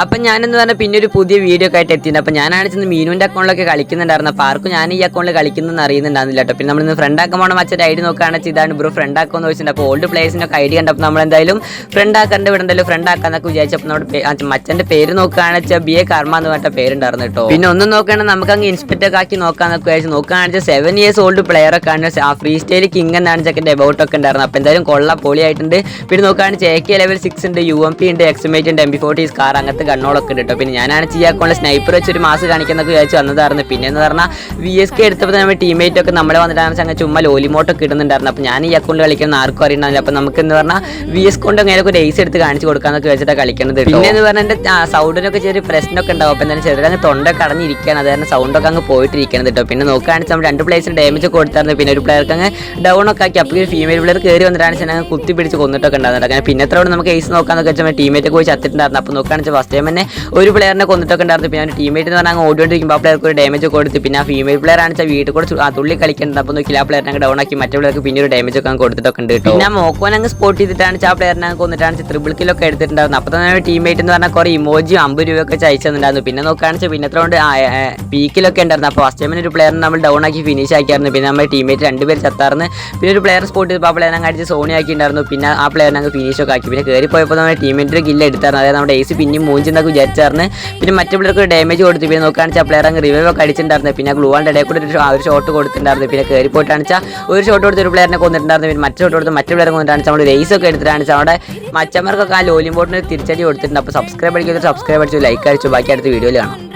അപ്പം ഞാനെന്ന് പറഞ്ഞാൽ പിന്നെ ഒരു പുതിയ വീഡിയോ ഒക്കെ ആയിട്ട് എത്തിയിട്ടുണ്ട്. അപ്പോൾ ഞാനാണ് ചെന്ന് മീനുവിൻ്റെ അക്കൗണ്ടിലൊക്കെ കളിക്കുന്നുണ്ടായിരുന്നു. അപ്പോൾ ആർക്കും ഞാൻ ഈ അക്കൗണ്ടിൽ കളിക്കുന്നതെന്ന് അറിയുന്നുണ്ടായിരുന്നില്ല കേട്ടോ. പിന്നെ നമ്മളിന്ന് ഫ്രണ്ട് ആക്കാൻ പോകണം മറ്റൊരു ഐഡി നോക്കുകയാണെന്ന് വെച്ചാൽ ഇതാണ് ബ്രോ ഫ്രണ്ട് ആക്കുമെന്ന് ചോദിച്ചിട്ടുണ്ട്. അപ്പോൾ ഓൾഡ് പ്ലേസിനൊക്കെ ഐഡി കണ്ടപ്പോൾ നമ്മൾ എന്തായാലും ഫ്രണ്ട് ആക്കേണ്ട ഇവിടെ എന്തായാലും ഫ്രണ്ട് ആക്കാന്നൊക്കെ വിചാരിച്ചപ്പോൾ നമ്മുടെ മച്ചൻ്റെ പേര് നോക്കുകയാണെന്ന് വെച്ചാൽ BA കർമ്മ എന്ന് പറഞ്ഞ പേരുണ്ടായിരുന്നു കേട്ടോ. പിന്നെ ഒന്നും നോക്കുകയാണെങ്കിൽ നമുക്ക് അങ്ങ് ഇൻസ്പെക്ടർ ആക്കി നോക്കാന്നൊക്കെ വിചാരിച്ചു. നോക്കുകയാണെന്ന് വെച്ചാൽ 7 years ഓൾഡ് പ്ലെയർ ഒക്കെ ആണ്. ആ ഫ്രീ സ്റ്റൈൽ കിങ് എന്നാണ് ചെക്കൻ്റെ എബൌട്ട് ഒക്കെ ഉണ്ടായിരുന്നു. അപ്പോൾ എന്തായാലും കൊള്ള പൊളിയായിട്ടുണ്ട്. പിന്നെ നോക്കുകയാണെങ്കിൽ AK level 6 ഉണ്ട്, UMP ഉണ്ട്, XM8 ഉണ്ട്, MP40 സ്കാർ അങ്ങനത്തെ ഗണ്ണോളൊക്കെ ഉണ്ട് കേട്ടോ. പിന്നെ ഞാനാണ് ചെയ്യാക്കുള്ള സ്നൈപ്പർ വെച്ചൊരു മാസ് കാണിക്കുന്നൊക്കെ വിചാരിച്ചു വന്നതായിരുന്നു. പിന്നെ എന്ന് പറഞ്ഞാൽ VSK എടുത്തപ്പോൾ നമ്മുടെ ടീമേറ്റ് ഒക്കെ നമ്മളെ വന്നിട്ടാണ് അങ്ങനെ ചുമ്മാ ലോലിമോട്ടൊക്കെ ഇടുന്നുണ്ടായിരുന്നു. അപ്പോൾ ഞാൻ ഈ അക്കൗണ്ട് കളിക്കുന്ന ആർക്കും അറിയണ്ടാവില്ല. അപ്പോൾ നമുക്ക് എന്ന് പറഞ്ഞാൽ VS കൊണ്ട് അങ്ങനെ ഒരു റേസ് എടുത്ത് കാണിച്ച് കൊടുക്കാന്നൊക്കെ വെച്ചിട്ടാണ് കളിക്കുന്നത്. പിന്നെ എന്ന് പറഞ്ഞാൽ എൻ്റെ സൗണ്ടിനൊക്കെ ചെറിയ പ്രശ്നമൊക്കെ ഉണ്ടാവും. അപ്പോൾ എന്തായാലും ചെറുതായി തൊണ്ടൊക്കെ അടഞ്ഞിരിക്കുകയാണ്. അത് കാരണം സൗണ്ടൊക്കെ അങ്ങ് പോയിട്ടിരിക്കുന്നത് കേട്ടോ. പിന്നെ നോക്കുകയാണെങ്കിൽ നമ്മൾ 2 പ്ലേസിന് ഡാമേജ് ഒക്കെ കൊടുത്തായിരുന്നു. പിന്നെ ഒരു പ്ലെയർക്ക് അങ്ങ് ഡൗൺ ഒക്കെ ആക്കി. അപ്പോൾ ഒരു ഫീമെയിൽ പ്ലെയർ കയറി വന്നിട്ടാണ് ഞാൻ കുത്തി പിടിച്ച് കൊന്നിട്ടൊക്കെ ഉണ്ടായിരുന്നത്. അങ്ങനെ പിന്നെ എത്ര നമുക്ക് ഏസ് നോക്കാന്നൊക്കെ വെച്ചാൽ ടീമേറ്റ് പോയി ചത്തിട്ടുണ്ടായിരുന്നു. അപ്പോൾ നോക്കുകയാണെങ്കിൽ ഫസ്റ്റ് ടൈം തന്നെ ഒരു പ്ലെയറിനെ കൊന്നിട്ടൊക്കെ ഉണ്ടായിരുന്നു. പിന്നെ ടീമേറ്റ് എന്ന് പറഞ്ഞാൽ ഓടിക്കൊണ്ടിരിക്കുമ്പോൾ ആ പ്ലെയർക്ക് ഒരു ഡാമേജ് കൊടുത്ത്. പിന്നെ ആ ഫീമെയിൽ പ്ലെയർ ആണെന്ന് വെച്ചാൽ വീട്ടിൽ കൂടെ തുള്ളി കളിക്കുന്നുണ്ട്. അപ്പോൾ നോക്കില്ല ആ പ്ലെയറിനെ ഡൗൺ ആക്കി മറ്റേ പ്ലെയർക്ക് പിന്നെ ഒരു ഡാമേജ് ഒക്കെ കൊടുത്തിട്ടൊക്കെ ഉണ്ട് കേട്ടോ. പിന്നെ ആ മോക്കോനെ അങ്ങ് സ്പോട്ട് ചെയ്തിട്ടാണ് ആ പ്ലെയറിനെ കൊന്നിട്ടാണ് ട്രിപ്പിൾ കില്ലൊക്കെ എടുത്തിട്ടുണ്ടായിരുന്നു. അപ്പോൾ തന്നെ ടീമേറ്റ് എന്ന് പറഞ്ഞാൽ കുറേ ഇമോജിയും 50 രൂപയൊക്കെ അയച്ചിട്ടുണ്ടായിരുന്നു. പിന്നെ നോക്കുകയാണെന്ന് പിന്നെ എത്ര കൊണ്ട് പീക്കിലൊക്കെ ഉണ്ടായിരുന്നു. അപ്പോൾ ഫസ്റ്റ് ടൈമിന് ഒരു പ്ലെയറിനെ നമ്മൾ ഡൗൺ ആക്കി ഫിനിഷ് ആക്കിയായിരുന്നു. പിന്നെ നമ്മുടെ ടീമേറ്റ് 2 പേര് ചത്തായിരുന്നു. പിന്നെ ഒരു പ്ലെയർ സ്പോട്ട് ചെയ്തപ്പോൾ ആ പ്ലെയർ അങ്ങ് അടിച്ച് സോണി ആക്കിയിട്ടുണ്ടായിരുന്നു. പിന്നെ ആ പ്ലെയറിനെ അങ്ങ് ഫിനിഷ് ഒക്കെ ആക്കി. പിന്നെ കയറി പോയപ്പോൾ നമ്മുടെ ടീമേറ്റ് കില്ല് എടുത്തായിരുന്നു. അതായത് നമ്മുടെ AC പിന്നെയും മൂഞ്ചെന്നൊക്കെ വിചാരിച്ചായിരുന്നു. പിന്നെ മറ്റേ പ്ലെയർക്ക് ഒരു ഡാമേജ് കൊടുത്തു. പിന്നെ നോക്കുകയാണെന്ന് പ്ലെയർ അങ്ങ് റിവൈവ് ഒക്കെ അടിച്ചിട്ടുണ്ടായിരുന്നു. പിന്നെ ഗ്ലൂവാൻ്റെ ഇടയിൽ കൂടെ ഒരു ഷോട്ട് കൊടുത്തിട്ടുണ്ടായിരുന്നു. പിന്നെ കയറി പോയിട്ടാണ് ഒരു ഷോട്ട് കൊടുത്ത് ഒരു പ്ലെയറിനെ കൊന്നിട്ടുണ്ടായിരുന്നു. പിന്നെ മറ്റേ ഷോട്ട് കൊടുത്ത് മറ്റേ പ്ലെയർ കൊന്നിട്ടാണ് നമ്മൾ റേസ് ഒക്കെ എടുത്തിട്ടാണ് അവിടെ മച്ചന്മാർക്കൊക്കെ ആ ലോലിംബോട്ടിന് തിരിച്ചടി കൊടുത്തിട്ടുണ്ട്. അപ്പോൾ സബ്സ്ക്രൈബ് അടിക്കുന്നത് സബ്സ്ക്രൈബ് അടിച്ചു, ലൈക്ക് അടിച്ചു. ബാക്കി അടുത്ത വീഡിയോയിൽ കാണാം.